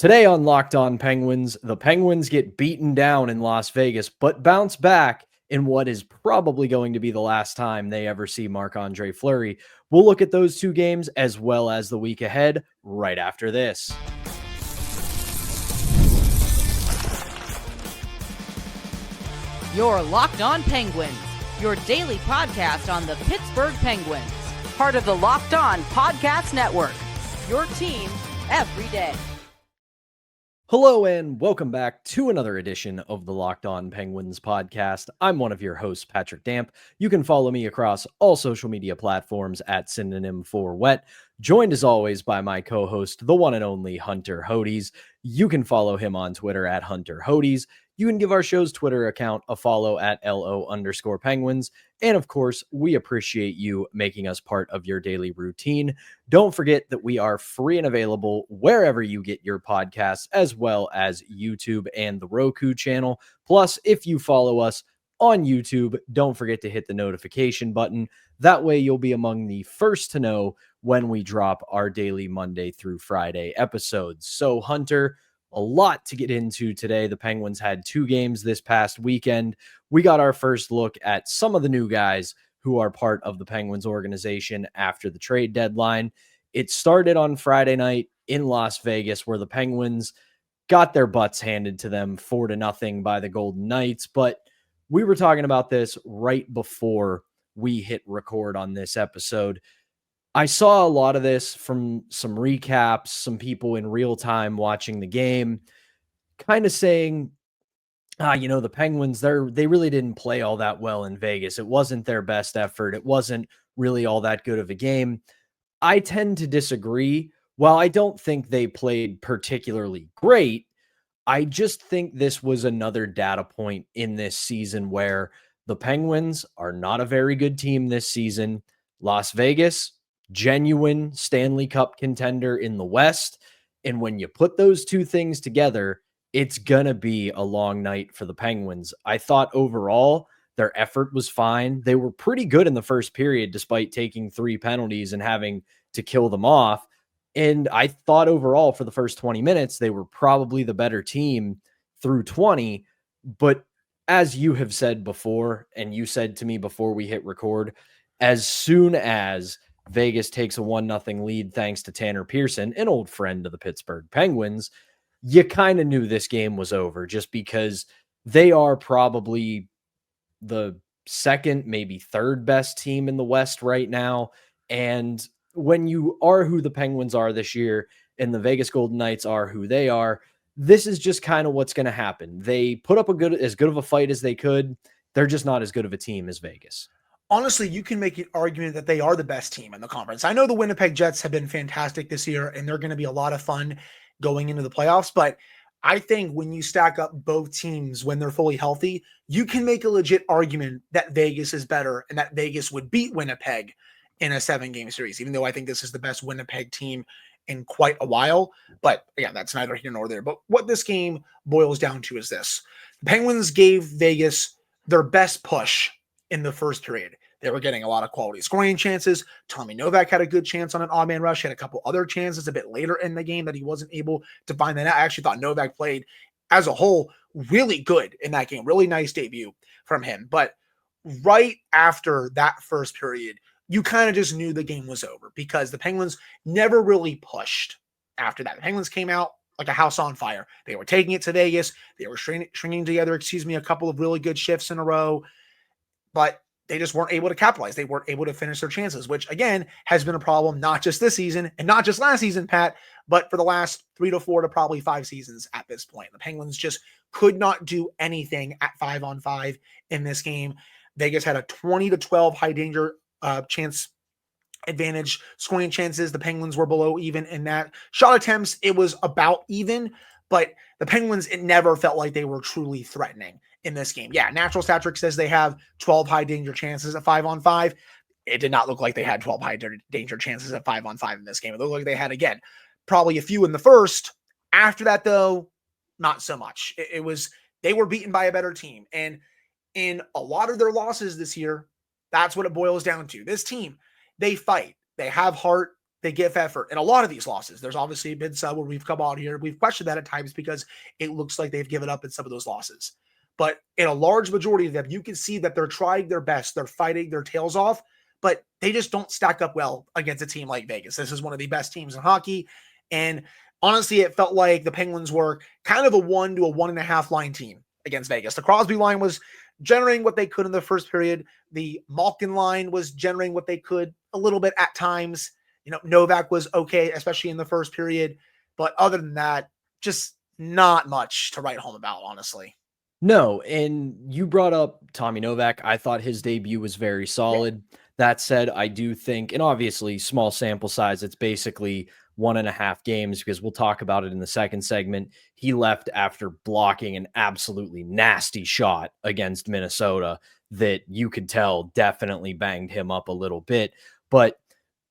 Today on Locked On Penguins, the Penguins get beaten down in Las Vegas, but bounce back in what is probably going to be the last time they ever see Marc-Andre Fleury. We'll look at those two games as well as the week ahead right after this. You're Locked On Penguins, your daily podcast on the Pittsburgh Penguins, part of the Locked On Podcast Network, your team every day. Hello and welcome back to another edition of the Locked On Penguins podcast. I'm one of your hosts, Patrick Damp. You can follow me across all social media platforms at synonym for wet. Joined as always by my co-host, the one and only Hunter Hodes. You can follow him on Twitter at Hunter Hodes. You can give our show's Twitter account a follow at LO_Penguins. And of course, we appreciate you making us part of your daily routine. Don't forget that we are free and available wherever you get your podcasts, as well as YouTube and the Roku channel. Plus, if you follow us on YouTube, don't forget to hit the notification button. That way you'll be among the first to know when we drop our daily Monday through Friday episodes. So, Hunter, a lot to get into today. The Penguins had two games this past weekend. We got our first look at some of the new guys who are part of the Penguins organization after the trade deadline. It started on Friday night in Las Vegas, where the Penguins got their butts handed to them 4-0 by the Golden Knights. But we were talking about this right before we hit record on this episode. I saw a lot of this from some recaps, some people in real time watching the game, kind of saying, the Penguins, they really didn't play all that well in Vegas. It wasn't their best effort. It wasn't really all that good of a game. I tend to disagree. While I don't think they played particularly great, I just think this was another data point in this season where the Penguins are not a very good team this season. Las Vegas, genuine Stanley Cup contender in the West. And when you put those two things together, it's going to be a long night for the Penguins. I thought overall their effort was fine. They were pretty good in the first period, despite taking 3 penalties and having to kill them off. And I thought overall for the first 20 minutes, they were probably the better team through 20. But as you have said before, and you said to me before we hit record, as soon as Vegas takes a 1-0 lead thanks to Tanner Pearson, an old friend of the Pittsburgh Penguins, you kind of knew this game was over just because they are probably the second, maybe third best team in the West right now. And when you are who the Penguins are this year and the Vegas Golden Knights are who they are, this is just kind of what's going to happen. They put up as good of a fight as they could. They're just not as good of a team as Vegas. Honestly, you can make an argument that they are the best team in the conference. I know the Winnipeg Jets have been fantastic this year, and they're going to be a lot of fun going into the playoffs. But I think when you stack up both teams when they're fully healthy, you can make a legit argument that Vegas is better and that Vegas would beat Winnipeg in a 7-game series, even though I think this is the best Winnipeg team in quite a while. But yeah, that's neither here nor there. But what this game boils down to is this. The Penguins gave Vegas their best push in the first period. They were getting a lot of quality scoring chances. Tommy Novak had a good chance on an odd man rush. He had a couple other chances a bit later in the game that he wasn't able to find that out. I actually thought Novak played as a whole really good in that game. Really nice debut from him. But right after that first period, you kind of just knew the game was over because the Penguins never really pushed after that. The Penguins came out like a house on fire. They were taking it to Vegas. They were stringing together, a couple of really good shifts in a row. But they just weren't able to capitalize. They weren't able to finish their chances, which again has been a problem, not just this season and not just last season, Pat, but for the last 3 to 4 to probably 5 seasons at this point. The Penguins just could not do anything at 5-on-5 in this game. Vegas had a 20-12 high danger chance advantage. Scoring chances, the Penguins were below even in that. Shot attempts, it was about even, but the Penguins, it never felt like they were truly threatening in this game. Yeah, Natural Stat Trick says they have 12 high danger chances at 5-on-5. It did not look like they had 12 high danger chances at 5-on-5 in this game. It looked like they had, again, probably a few in the first. After that, though, not so much. They were beaten by a better team. And in a lot of their losses this year, that's what it boils down to. This team, they fight. They have heart. they give effort. And a lot of these losses, there's obviously been some where we've come out here, we've questioned that at times because it looks like they've given up in some of those losses. But in a large majority of them, you can see that they're trying their best. They're fighting their tails off, but they just don't stack up well against a team like Vegas. This is one of the best teams in hockey. And honestly, it felt like the Penguins were kind of a 1 to a 1.5 line team against Vegas. The Crosby line was generating what they could in the first period. The Malkin line was generating what they could a little bit at times. Novak was okay, especially in the first period. But other than that, just not much to write home about, honestly. No, and you brought up Tommy Novak. I thought his debut was very solid. That said, I do think, and obviously small sample size, it's basically 1.5 games because we'll talk about it in the second segment. He left after blocking an absolutely nasty shot against Minnesota that you could tell definitely banged him up a little bit. But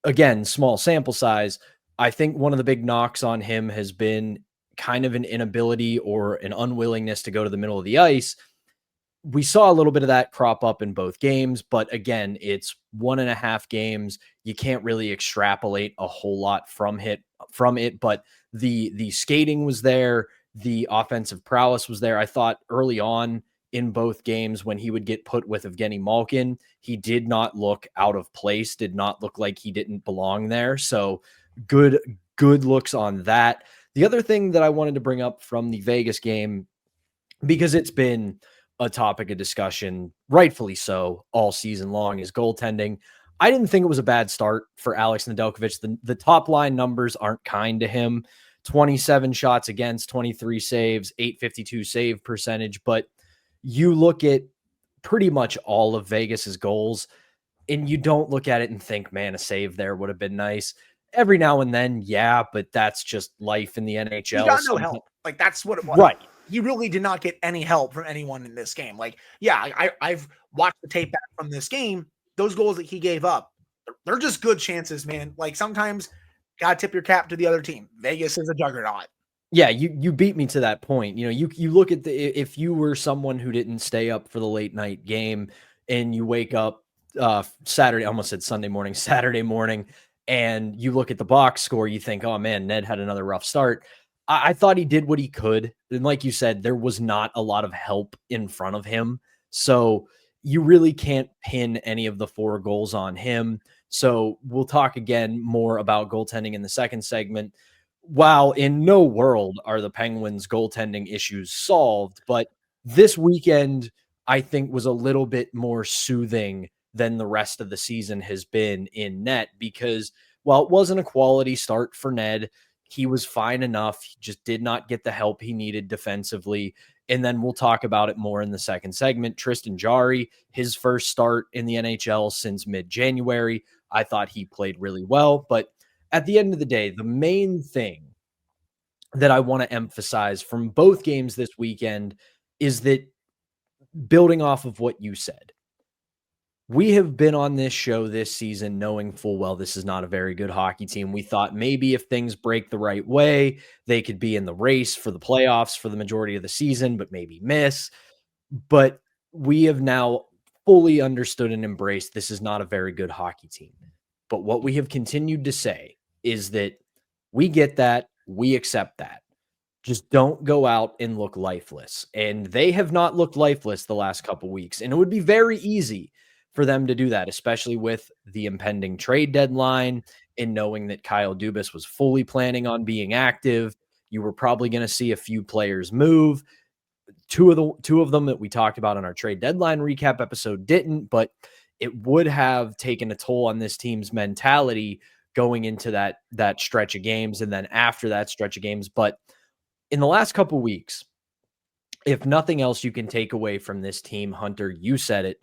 again, small sample size. I think one of the big knocks on him has been kind of an inability or an unwillingness to go to the middle of the ice. We saw a little bit of that crop up in both games, but again, it's 1.5 games. You can't really extrapolate a whole lot from it, but the skating was there, the offensive prowess was there. I thought early on in both games when he would get put with Evgeny Malkin, he did not look out of place, did not look like he didn't belong there. So good looks on that. The other thing that I wanted to bring up from the Vegas game, because it's been a topic of discussion, rightfully so, all season long, is goaltending. I didn't think it was a bad start for Alex Nedeljkovic. The top line numbers aren't kind to him. 27 shots against, 23 saves, 852 save percentage. But you look at pretty much all of Vegas's goals, and you don't look at it and think, man, a save there would have been nice. Every now and then, yeah, but that's just life in the NHL. He got no help. Like, that's what it was. Right. He really did not get any help from anyone in this game. Like, yeah, I've watched the tape back from this game. Those goals that he gave up, they're just good chances, man. Like, sometimes gotta tip your cap to the other team. Vegas is a juggernaut. Yeah, you beat me to that point. You look at if you were someone who didn't stay up for the late night game and you wake up Saturday, I almost said Sunday morning, Saturday morning, and you look at the box score, you think, oh man, Ned had another rough start. I thought he did what he could. And like you said, there was not a lot of help in front of him. So you really can't pin any of the 4 goals on him. So we'll talk again more about goaltending in the second segment. While in no world are the Penguins' goaltending issues solved, but this weekend, I think, was a little bit more soothing than the rest of the season has been in net, because while it wasn't a quality start for Ned, he was fine enough. He just did not get the help he needed defensively. And then we'll talk about it more in the second segment. Tristan Jarry, his first start in the NHL since mid-January. I thought he played really well. But at the end of the day, the main thing that I want to emphasize from both games this weekend is that, building off of what you said, we have been on this show this season knowing full well this is not a very good hockey team. We thought maybe if things break the right way, they could be in the race for the playoffs for the majority of the season, but maybe miss. But we have now fully understood and embraced this is not a very good hockey team. But what we have continued to say is that we get that, we accept that. Just don't go out and look lifeless. And they have not looked lifeless the last couple weeks. And it would be very easy for them to do that, especially with the impending trade deadline and knowing that Kyle Dubas was fully planning on being active. You were probably going to see a few players move. Two of them that we talked about on our trade deadline recap episode didn't, but it would have taken a toll on this team's mentality going into that stretch of games and then after that stretch of games. But in the last couple of weeks, if nothing else you can take away from this team, Hunter, you said it,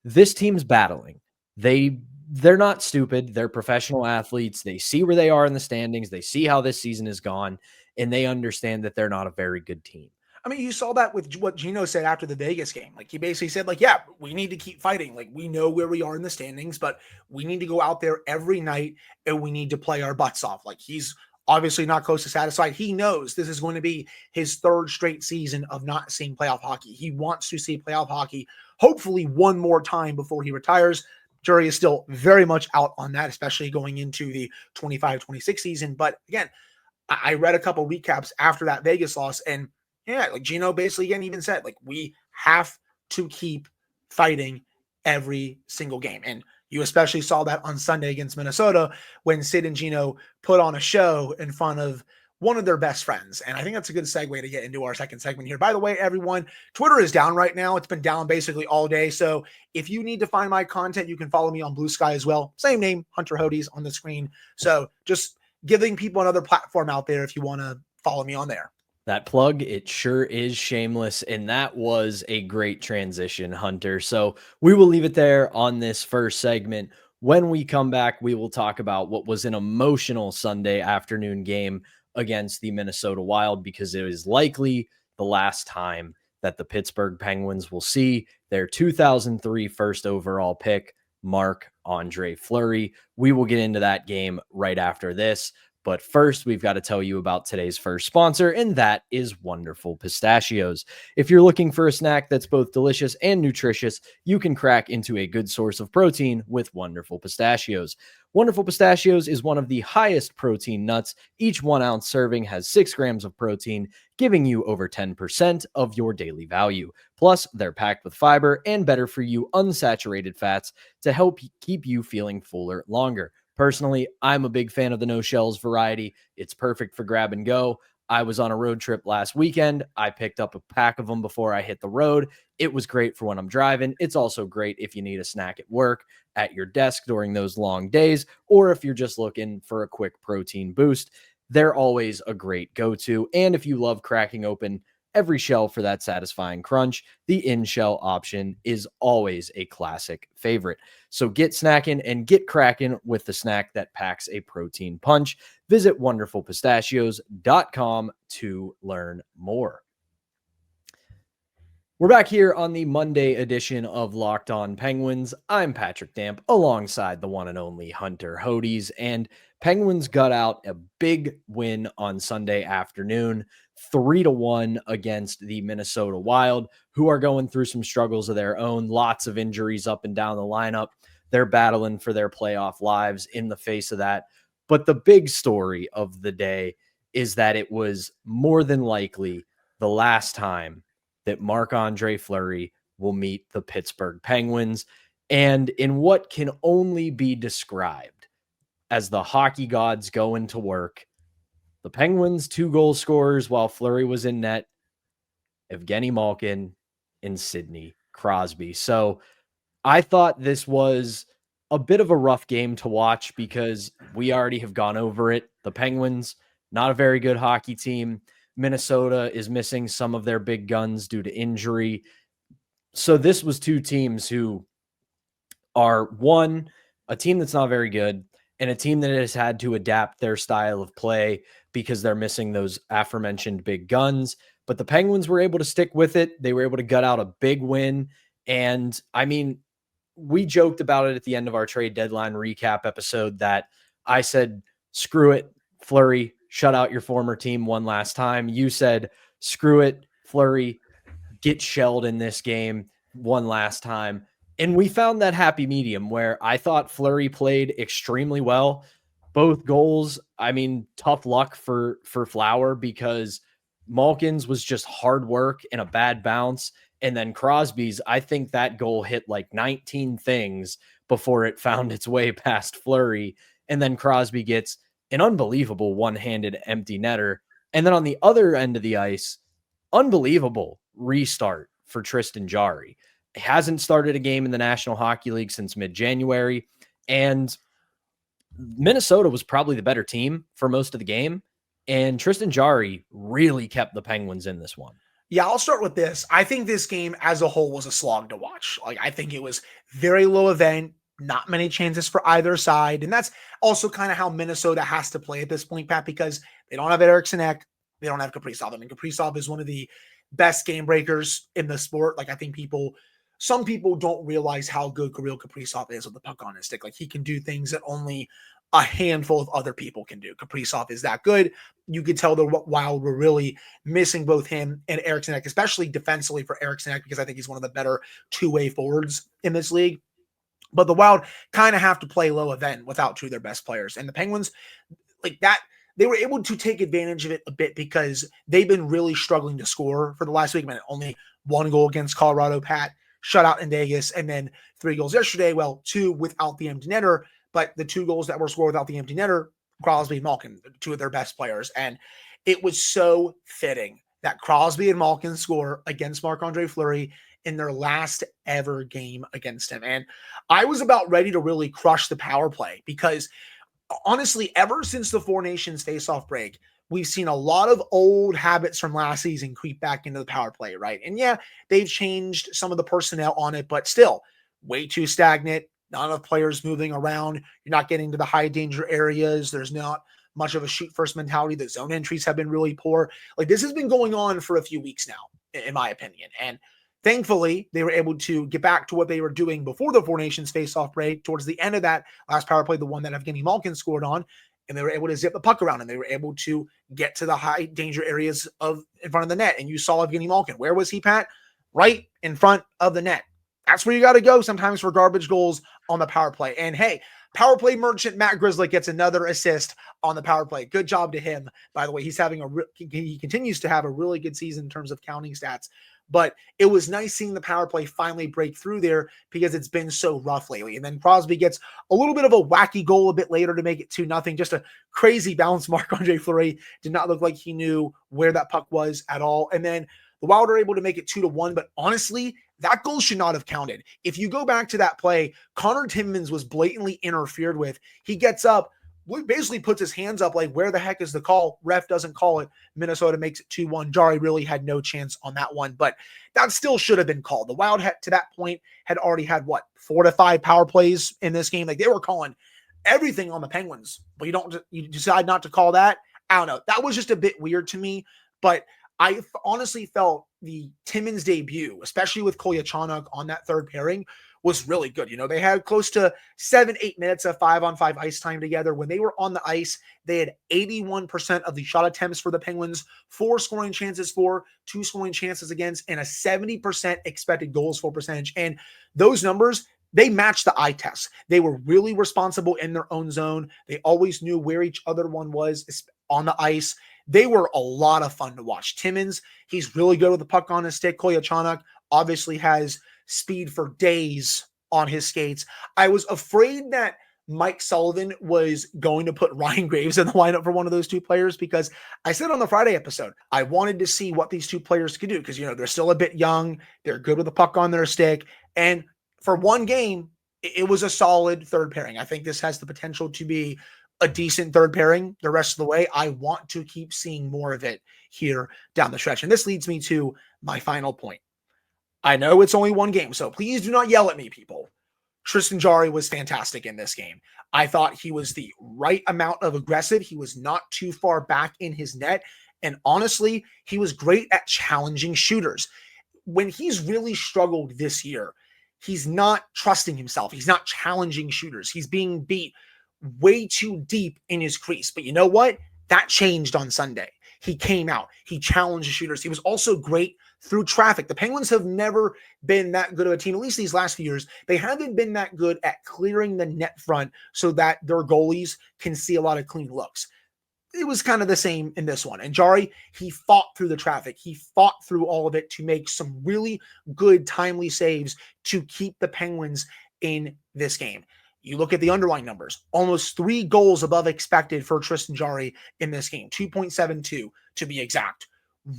this team's battling. They're not stupid. They're professional athletes. They see where they are in the standings. They see how this season has gone, and they understand that they're not a very good team. I mean, you saw that with what Gino said after the Vegas game. Like, he basically said, like, yeah, we need to keep fighting. Like, we know where we are in the standings, but we need to go out there every night and we need to play our butts off. Like, he's obviously not close to satisfied. He knows this is going to be his 3rd straight season of not seeing playoff hockey. He wants to see playoff hockey, hopefully one more time before he retires. jury is still very much out on that, especially going into the 25-26 season. But again, I read a couple recaps after that Vegas loss, and yeah, like Gino basically again even said, like, we have to keep fighting every single game. And you especially saw that on Sunday against Minnesota when Sid and Gino put on a show in front of one of their best friends. And I think that's a good segue to get into our second segment here. By the way, everyone, Twitter is down right now. It's been down basically all day. So if you need to find my content, you can follow me on Blue Sky as well. Same name, Hunter Hodes on the screen. So just giving people another platform out there if you want to follow me on there. That plug, it sure is shameless. And that was a great transition, Hunter. So we will leave it there on this first segment. When we come back, we will talk about what was an emotional Sunday afternoon game against the Minnesota Wild, because it is likely the last time that the Pittsburgh Penguins will see their 2003 first overall pick, Marc-Andre Fleury. We will get into that game right after this. But first, we've got to tell you about today's first sponsor, and that is Wonderful Pistachios. If you're looking for a snack that's both delicious and nutritious, you can crack into a good source of protein with Wonderful Pistachios. Wonderful Pistachios is one of the highest protein nuts. Each 1 ounce serving has 6 grams of protein, giving you over 10% of your daily value. Plus, they're packed with fiber and better for you unsaturated fats to help keep you feeling fuller longer. Personally, I'm a big fan of the no shells variety. It's perfect for grab and go. I was on a road trip last weekend. I picked up a pack of them before I hit the road. It was great for when I'm driving. It's also great if you need a snack at work, at your desk during those long days, or if you're just looking for a quick protein boost. They're always a great go-to. And if you love cracking open every shell for that satisfying crunch, the in-shell option is always a classic favorite. So get snackin' and get crackin' with the snack that packs a protein punch. Visit wonderfulpistachios.com to learn more. We're back here on the Monday edition of Locked On Penguins. I'm Patrick Damp alongside the one and only Hunter Hodes, and Penguins got out a big win on Sunday afternoon, 3-1 against the Minnesota Wild, who are going through some struggles of their own, lots of injuries up and down the lineup. They're battling for their playoff lives in the face of that. But the big story of the day is that it was more than likely the last time that Marc-Andre Fleury will meet the Pittsburgh Penguins. And in what can only be described as the hockey gods going to work, the Penguins' 2 goal scorers while Fleury was in net, Evgeny Malkin and Sidney Crosby. So I thought this was a bit of a rough game to watch because we already have gone over it. The Penguins, not a very good hockey team. Minnesota is missing some of their big guns due to injury. So this was 2 teams who are, one, a team that's not very good, and a team that has had to adapt their style of play because they're missing those aforementioned big guns. But the Penguins were able to stick with it. They were able to gut out a big win. And I mean, we joked about it at the end of our trade deadline recap episode that I said, screw it, Fleury, shut out your former team one last time. You said, screw it, Fleury, get shelled in this game one last time. And we found that happy medium where I thought Fleury played extremely well. Both goals, I mean, tough luck for Flower because Malkin's was just hard work and a bad bounce. And then Crosby's, I think that goal hit like 19 things before it found its way past Fleury. And then Crosby gets an unbelievable one-handed empty netter. And then on the other end of the ice, unbelievable restart for Tristan Jarry. He hasn't started a game in the National Hockey League since mid-January. And Minnesota was probably the better team for most of the game. And Tristan Jarry really kept the Penguins in this one. Yeah, I'll start with this. I think this game as a whole was a slog to watch. Like, I think it was very low event, not many chances for either side. And that's also kind of how Minnesota has to play at this point, Pat, because they don't have Eriksson Ek, they don't have Kaprizov. I mean, Kaprizov is one of the best game breakers in the sport. Like, I think some people don't realize how good Kirill Kaprizov is with the puck on his stick. Like, he can do things that only a handful of other people can do. Kaprizov is that good. You could tell the Wild were really missing both him and Eriksson Ek, especially defensively for Eriksson Ek, because I think he's one of the better two-way forwards in this league. But the Wild kind of have to play low event without two of their best players. And the Penguins, like that, they were able to take advantage of it a bit because they've been really struggling to score for the last week. I mean, only one goal against Colorado, Pat, shutout in Vegas, and then 3 goals yesterday. Well, 2 without the empty netter, but the 2 goals that were scored without the empty netter, Crosby and Malkin, 2 of their best players. And it was so fitting that Crosby and Malkin score against Marc-Andre Fleury in their last ever game against him. And I was about ready to really crush the power play because honestly, ever since the Four Nations face-off break, we've seen a lot of old habits from last season creep back into the power play, right? And yeah, they've changed some of the personnel on it, but still way too stagnant. Not enough players moving around. You're not getting to the high danger areas. There's not much of a shoot first mentality. The zone entries have been really poor. Like this has been going on for a few weeks now, in my opinion. And thankfully, they were able to get back to what they were doing before the Four Nations face-off break towards the end of that last power play, the one that Evgeny Malkin scored on, and they were able to zip the puck around and they were able to get to the high danger areas in front of the net. And you saw Evgeny Malkin. Where was he, Pat? Right in front of the net. That's where you got to go sometimes for garbage goals on the power play. And hey, power play merchant Matt Grizzly gets another assist on the power play. Good job to him. By the way, he continues to have a really good season in terms of counting stats. But it was nice seeing the power play finally break through there because it's been so rough lately. And then Crosby gets a little bit of a wacky goal a bit later to make it 2-0. Just a crazy bounce. Marc-Andre Fleury did not look like he knew where that puck was at all. And then the Wild are able to make it 2-1. But honestly, that goal should not have counted. If you go back to that play, Connor Timmins was blatantly interfered with. He gets up, basically puts his hands up like, where the heck is the call? Ref doesn't call it. Minnesota makes it 2-1. Jari really had no chance on that one, but that still should have been called. The Wild to that point had already had 4 to 5 power plays in this game. Like they were calling everything on the Penguins, but you decide not to call that. I don't know. That was just a bit weird to me, but I honestly felt the Timmins debut, especially with Kolyachonok on that third pairing, was really good. You know, they had close to 7-8 minutes of 5-on-5 ice time together. When they were on the ice, they had 81% of the shot attempts for the Penguins, 4 scoring chances for, 2 scoring chances against, and a 70% expected goals for percentage. And those numbers, they matched the eye test. They were really responsible in their own zone. They always knew where each other one was on the ice. They were a lot of fun to watch. Timmins, he's really good with the puck on his stick. Kolyachonok obviously has speed for days on his skates. I was afraid that Mike Sullivan was going to put Ryan Graves in the lineup for one of those two players because I said on the Friday episode, I wanted to see what these two players could do because, you know, they're still a bit young. They're good with the puck on their stick. And for one game, it was a solid third pairing. I think this has the potential to be a decent third pairing the rest of the way. I want to keep seeing more of it here down the stretch. And this leads me to my final point. I know it's only one game, so please do not yell at me, people. Tristan Jarry was fantastic in this game. I thought he was the right amount of aggressive. He was not too far back in his net. And honestly, he was great at challenging shooters. When he's really struggled this year, he's not trusting himself. He's not challenging shooters. He's being beat way too deep in his crease. But you know what? That changed on Sunday. He came out. He challenged the shooters. He was also great through traffic. The Penguins have never been that good of a team, at least these last few years. They haven't been that good at clearing the net front so that their goalies can see a lot of clean looks. It was kind of the same in this one. And Jarry, he fought through the traffic. He fought through all of it to make some really good, timely saves to keep the Penguins in this game. You look at the underlying numbers, almost 3 goals above expected for Tristan Jarry in this game, 2.72 to be exact.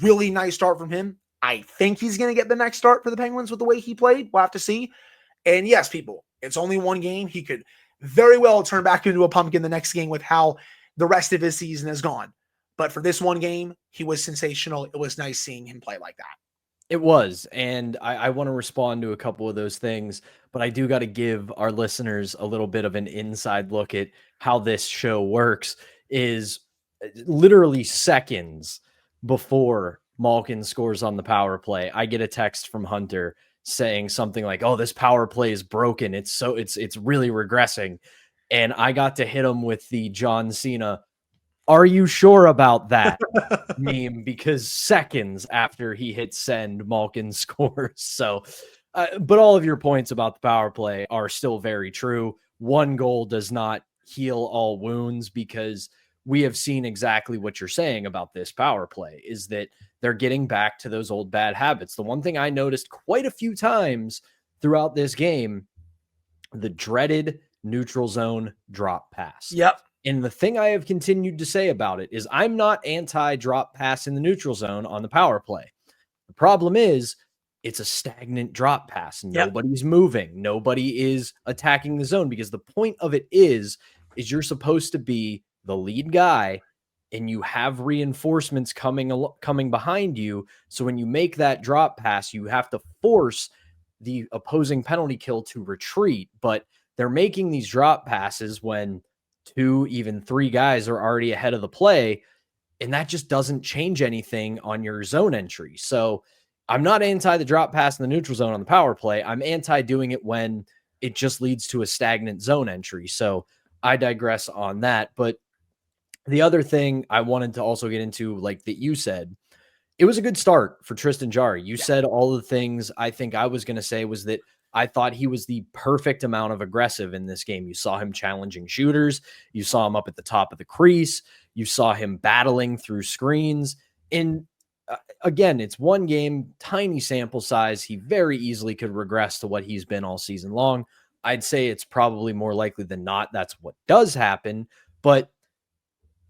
Really nice start from him. I think he's going to get the next start for the Penguins with the way he played. We'll have to see. And yes, people, it's only one game. He could very well turn back into a pumpkin the next game with how the rest of his season has gone. But for this one game, he was sensational. It was nice seeing him play like that. It was, and I want to respond to a couple of those things, but I do got to give our listeners a little bit of an inside look at how this show works. Is literally seconds before Malkin scores on the power play, I get a text from Hunter saying something like, "Oh, this power play is broken. It's really regressing," and I got to hit him with the John Cena, "Are you sure about that?" meme, because seconds after he hit send, Malkin scores. So But all of your points about the power play are still very true. One goal does not heal all wounds, because we have seen exactly what you're saying about this power play, is that they're getting back to those old bad habits. The one thing I noticed quite a few times throughout this game, the dreaded neutral zone drop pass. Yep. And the thing I have continued to say about it is I'm not anti drop pass in the neutral zone on the power play. The problem is it's a stagnant drop pass. Yep. Nobody's moving. Nobody is attacking the zone, because the point of it is you're supposed to be the lead guy and you have reinforcements coming behind you. So when you make that drop pass, you have to force the opposing penalty kill to retreat. But they're making these drop passes when 2, even 3 guys are already ahead of the play, and that just doesn't change anything on your zone entry. So I'm not anti the drop pass in the neutral zone on the power play. I'm anti doing it when it just leads to a stagnant zone entry. So I digress on that. But the other thing I wanted to also get into, like that you said, it was a good start for Tristan Jarry. You said all the things I think I was going to say, was that I thought he was the perfect amount of aggressive in this game. You saw him challenging shooters. You saw him up at the top of the crease. You saw him battling through screens. And again, it's one game, tiny sample size. He very easily could regress to what he's been all season long. I'd say it's probably more likely than not that's what does happen. But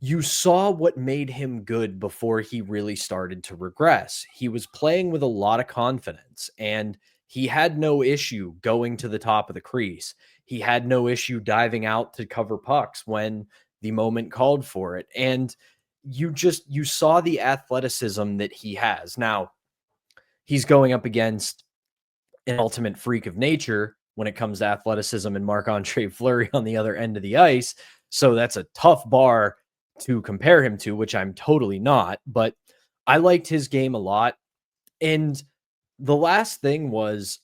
you saw what made him good before he really started to regress. He was playing with a lot of confidence, and he had no issue going to the top of the crease. He had no issue diving out to cover pucks when the moment called for it. And you saw the athleticism that he has. Now, he's going up against an ultimate freak of nature when it comes to athleticism, and Marc-Andre Fleury on the other end of the ice. So that's a tough bar to compare him to, which I'm totally not, but I liked his game a lot. And the last thing was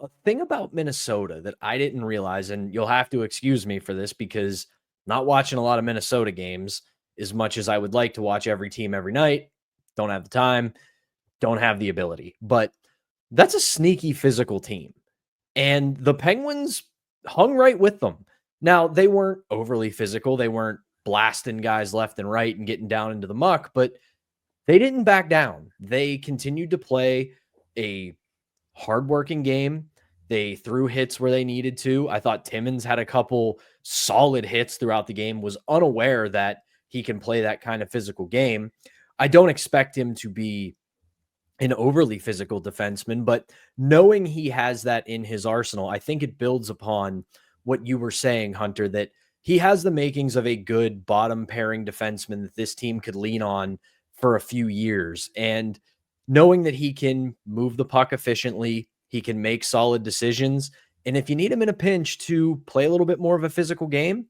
a thing about Minnesota that I didn't realize, and you'll have to excuse me for this because not watching a lot of Minnesota games as much as I would like to watch every team every night. Don't have the time, don't have the ability, but that's a sneaky physical team. And the Penguins hung right with them. Now, they weren't overly physical. They weren't blasting guys left and right and getting down into the muck, but they didn't back down. They continued to play a hardworking game. They threw hits where they needed to. I thought Timmins had a couple solid hits throughout the game, was unaware that he can play that kind of physical game. I don't expect him to be an overly physical defenseman, but knowing he has that in his arsenal, I think it builds upon what you were saying, Hunter, that he has the makings of a good bottom pairing defenseman that this team could lean on for a few years. And knowing that he can move the puck efficiently, he can make solid decisions. And if you need him in a pinch to play a little bit more of a physical game,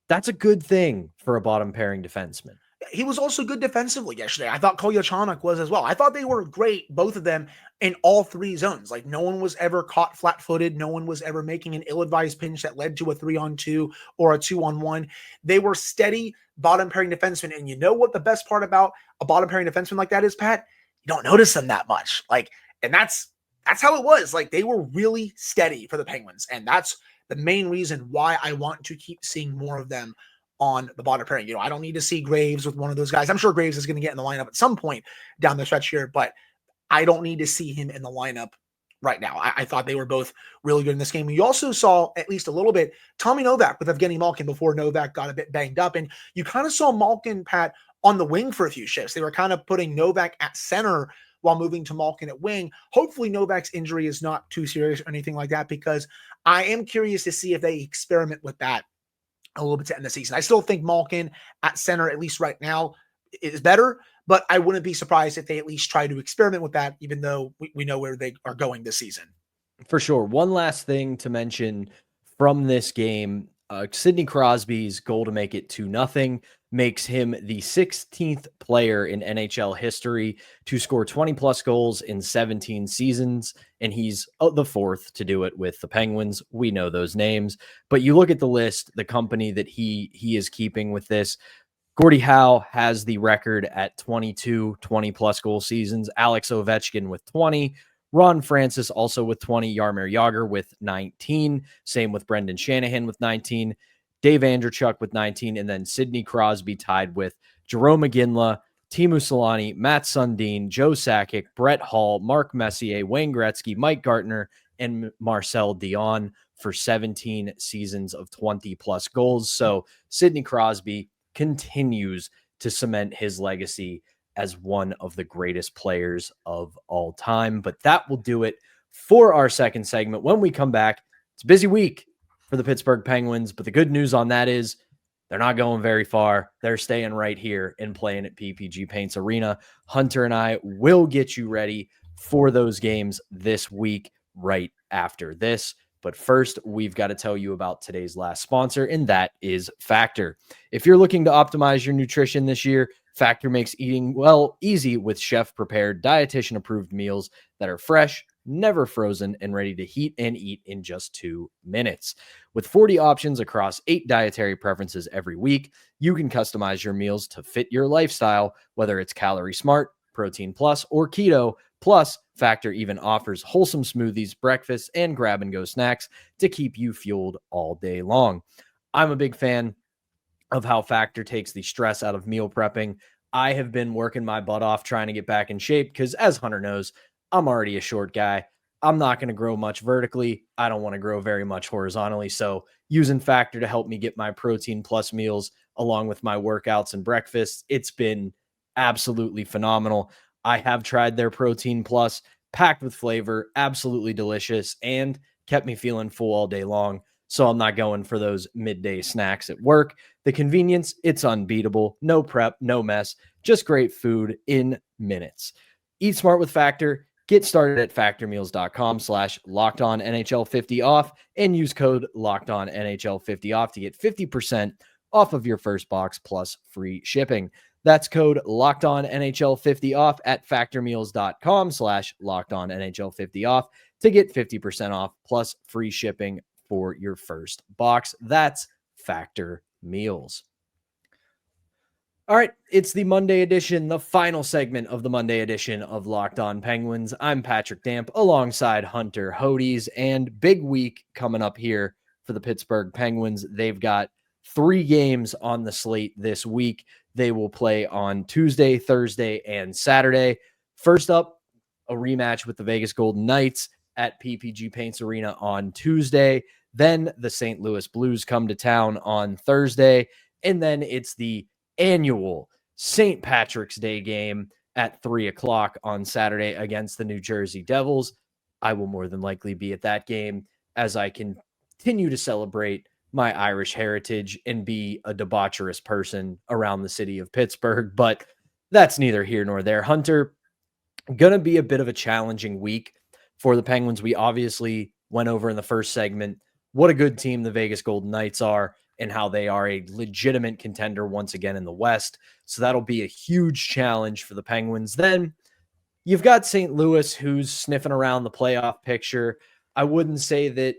that's a good thing for a bottom pairing defenseman. He was also good defensively yesterday. I thought Kolyachonok was as well. I thought they were great, both of them, in all 3 zones. Like, no one was ever caught flat-footed. No one was ever making an ill-advised pinch that led to a 3-on-2 or a 2-on-1. They were steady bottom-pairing defensemen. And you know what the best part about a bottom-pairing defenseman like that is, Pat? You don't notice them that much. Like, and that's how it was. Like, they were really steady for the Penguins. And that's the main reason why I want to keep seeing more of them on the bottom pairing. You know, I don't need to see Graves with one of those guys. I'm sure Graves is going to get in the lineup at some point down the stretch here, but I don't need to see him in the lineup right now. I thought they were both really good in this game. You also saw at least a little bit Tommy Novak with Evgeny Malkin before Novak got a bit banged up. And you kind of saw Malkin, Pat, on the wing for a few shifts. They were kind of putting Novak at center while moving to Malkin at wing. Hopefully Novak's injury is not too serious or anything like that, because I am curious to see if they experiment with that a little bit to end the season. I still think Malkin at center, at least right now, is better, but I wouldn't be surprised if they at least try to experiment with that, even though we know where they are going this season. For sure. One last thing to mention from this game, Sidney Crosby's goal to make it 2-0 makes him the 16th player in NHL history to score 20-plus goals in 17 seasons, and he's the 4th to do it with the Penguins. We know those names, but you look at the list, the company that he is keeping with this. Gordie Howe has the record at 22 20-plus goal seasons. Alex Ovechkin with 20. Ron Francis also with 20, Jaromir Jagr with 19, same with Brendan Shanahan with 19, Dave Andrechuk with 19, and then Sidney Crosby tied with Jerome McGinley, Teemu Solani, Matt Sundin, Joe Sakic, Brett Hall, Mark Messier, Wayne Gretzky, Mike Gartner, and Marcel Dion for 17 seasons of 20-plus goals. So Sidney Crosby continues to cement his legacy as one of the greatest players of all time. But that will do it for our second segment. When we come back, it's a busy week for the Pittsburgh Penguins, but the good news on that is they're not going very far. They're staying right here and playing at PPG Paints Arena. Hunter and I will get you ready for those games this week right after this. But first, we've got to tell you about today's last sponsor, and that is Factor. If you're looking to optimize your nutrition this year, Factor makes eating well easy with chef-prepared, dietitian-approved meals that are fresh, never frozen, and ready to heat and eat in just 2 minutes. With 40 options across 8 dietary preferences every week, you can customize your meals to fit your lifestyle, whether it's calorie smart, protein plus, or keto. Plus, Factor even offers wholesome smoothies, breakfasts, and grab-and-go snacks to keep you fueled all day long. I'm a big fan of how Factor takes the stress out of meal prepping. I have been working my butt off trying to get back in shape because, as Hunter knows, I'm already a short guy. I'm not going to grow much vertically. I don't want to grow very much horizontally. So using Factor to help me get my protein plus meals along with my workouts and breakfasts, it's been absolutely phenomenal. I have tried their protein plus, packed with flavor, absolutely delicious, and kept me feeling full all day long. So I'm not going for those midday snacks at work. The convenience, it's unbeatable. No prep, no mess, just great food in minutes. Eat smart with Factor. Get started at factormeals.com/lockedonnhl50 off and use code lockedonnhl50 off to get 50% off of your first box plus free shipping. That's code lockedonnhl50 off at factormeals.com/lockedonnhl50 off to get 50% off plus free shipping for your first box. That's Factor Meals. All right, it's the Monday edition, the final segment of the Monday edition of Locked On Penguins. I'm Patrick Damp alongside Hunter Hodes, and big week coming up here for the Pittsburgh Penguins. They've got 3 games on the slate this week. They will play on Tuesday, Thursday, and Saturday. First up, a rematch with the Vegas Golden Knights at PPG Paints Arena on Tuesday. Then the St. Louis Blues come to town on Thursday, and then it's the annual St. Patrick's Day game at 3:00 on Saturday against the New Jersey Devils. I will more than likely be at that game as I continue to celebrate my Irish heritage and be a debaucherous person around the city of Pittsburgh, but that's neither here nor there. Hunter, gonna be a bit of a challenging week for the Penguins. We obviously went over in the first segment what a good team the Vegas Golden Knights are and how they are a legitimate contender once again in the West. So that'll be a huge challenge for the Penguins. Then you've got St. Louis, who's sniffing around the playoff picture. I wouldn't say that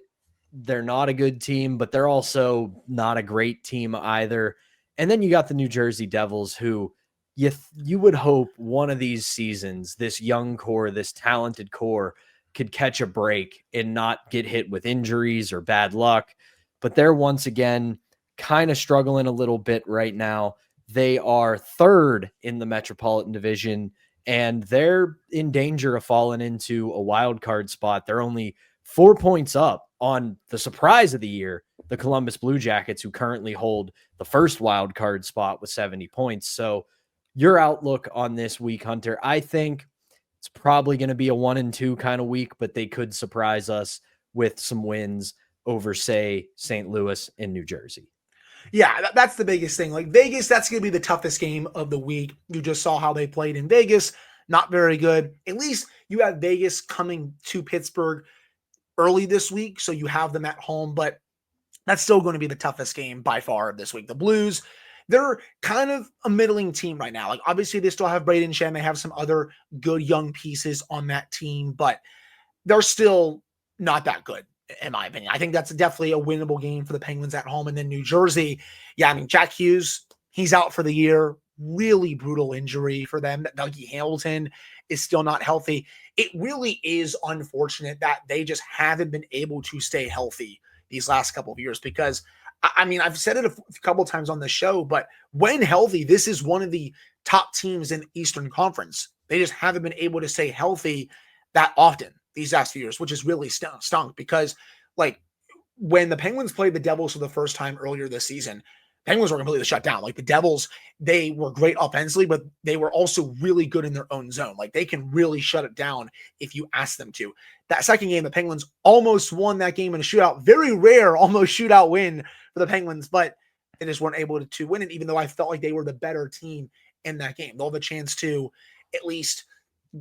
they're not a good team, but they're also not a great team either. And then you got the New Jersey Devils, who you would hope one of these seasons, this young core, this talented core, could catch a break and not get hit with injuries or bad luck. But they're once again kind of struggling a little bit right now. They are 3rd in the Metropolitan Division, and they're in danger of falling into a wild card spot. They're only 4 points up on the surprise of the year, the Columbus Blue Jackets, who currently hold the first wild card spot with 70 points. So your outlook on this week, Hunter, I think it's probably going to be a 1-2 kind of week, but they could surprise us with some wins over, say, St. Louis and New Jersey. Yeah, that's the biggest thing. Like Vegas, that's going to be the toughest game of the week. You just saw how they played in Vegas. Not very good. At least you have Vegas coming to Pittsburgh early this week, so you have them at home, but that's still going to be the toughest game by far of this week. The Blues, they're kind of a middling team right now. Like obviously they still have Braden Shen. They have some other good young pieces on that team, but they're still not that good, in my opinion. I think that's definitely a winnable game for the Penguins at home. And then New Jersey, yeah, I mean, Jack Hughes, he's out for the year. really brutal injury for them, that Dougie Hamilton is still not healthy. It really is unfortunate that they just haven't been able to stay healthy these last couple of years, because I mean, I've said it a couple of times on the show, but when healthy, this is one of the top teams in the Eastern Conference. They just haven't been able to stay healthy that often these last few years, which is really stunk, because like when the Penguins played the Devils for the first time earlier this season, Penguins were completely shut down. Like the Devils, they were great offensively, but they were also really good in their own zone. Like they can really shut it down if you ask them to. That second game, the Penguins almost won that game in a shootout. Very rare, almost shootout win for the Penguins, but they just weren't able to win it, even though I felt like they were the better team in that game. They'll have a chance to at least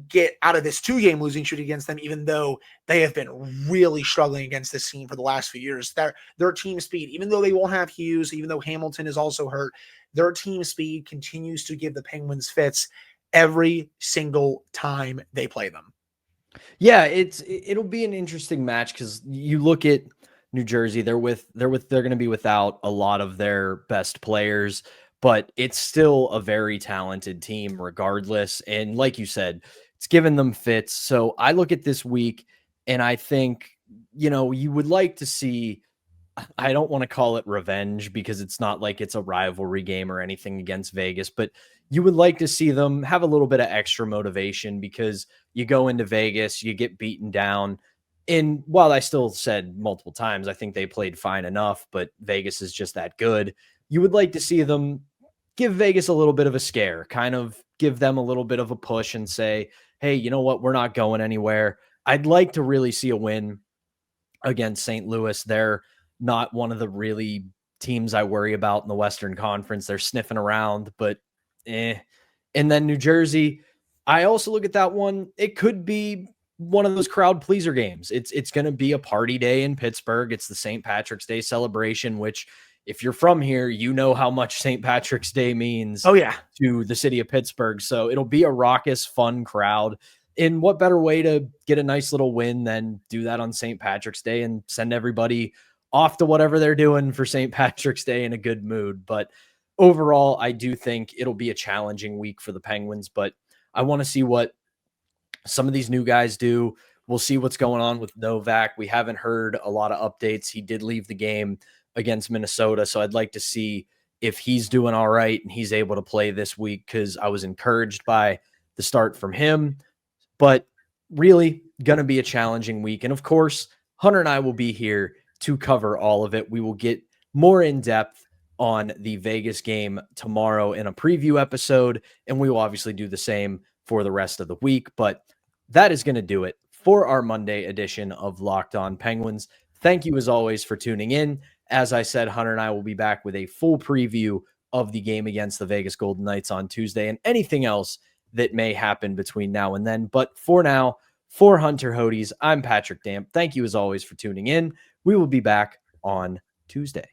get out of this 2-game losing streak against them, even though they have been really struggling against this team for the last few years. Their team speed, even though they won't have Hughes, even though Hamilton is also hurt, their team speed continues to give the Penguins fits every single time they play them. Yeah, it'll be an interesting match, because you look at New Jersey, they're going to be without a lot of their best players, but it's still a very talented team regardless. And like you said, it's given them fits. So I look at this week and I think, you would like to see, I don't want to call it revenge, because it's not like it's a rivalry game or anything against Vegas, but you would like to see them have a little bit of extra motivation, because you go into Vegas, you get beaten down. And while I still said multiple times, I think they played fine enough, but Vegas is just that good. You would like to see them give Vegas a little bit of a scare, kind of give them a little bit of a push and say, hey, you know what? We're not going anywhere. I'd like to really see a win against St. Louis. They're not one of the really teams I worry about in the Western Conference. They're sniffing around, but eh. And then New Jersey, I also look at that one. It could be one of those crowd pleaser games. It's going to be a party day in Pittsburgh. It's the St. Patrick's Day celebration, which if you're from here, you know how much St. Patrick's Day means Oh yeah, to the city of Pittsburgh. So it'll be a raucous, fun crowd. And what better way to get a nice little win than do that on St. Patrick's Day and send everybody off to whatever they're doing for St. Patrick's Day in a good mood. But overall, I do think it'll be a challenging week for the Penguins, but I want to see what some of these new guys do. We'll see what's going on with Novak. We haven't heard a lot of updates. He did leave the game against Minnesota, so I'd like to see if he's doing all right and he's able to play this week, because I was encouraged by the start from him. But really going to be a challenging week. And of course, Hunter and I will be here to cover all of it. We will get more in depth on the Vegas game tomorrow in a preview episode, and we will obviously do the same for the rest of the week. But that is going to do it for our Monday edition of Locked On Penguins. Thank you as always for tuning in. As I said, Hunter and I will be back with a full preview of the game against the Vegas Golden Knights on Tuesday and anything else that may happen between now and then. But for now, for Hunter Hodes, I'm Patrick Damp. Thank you as always for tuning in. We will be back on Tuesday.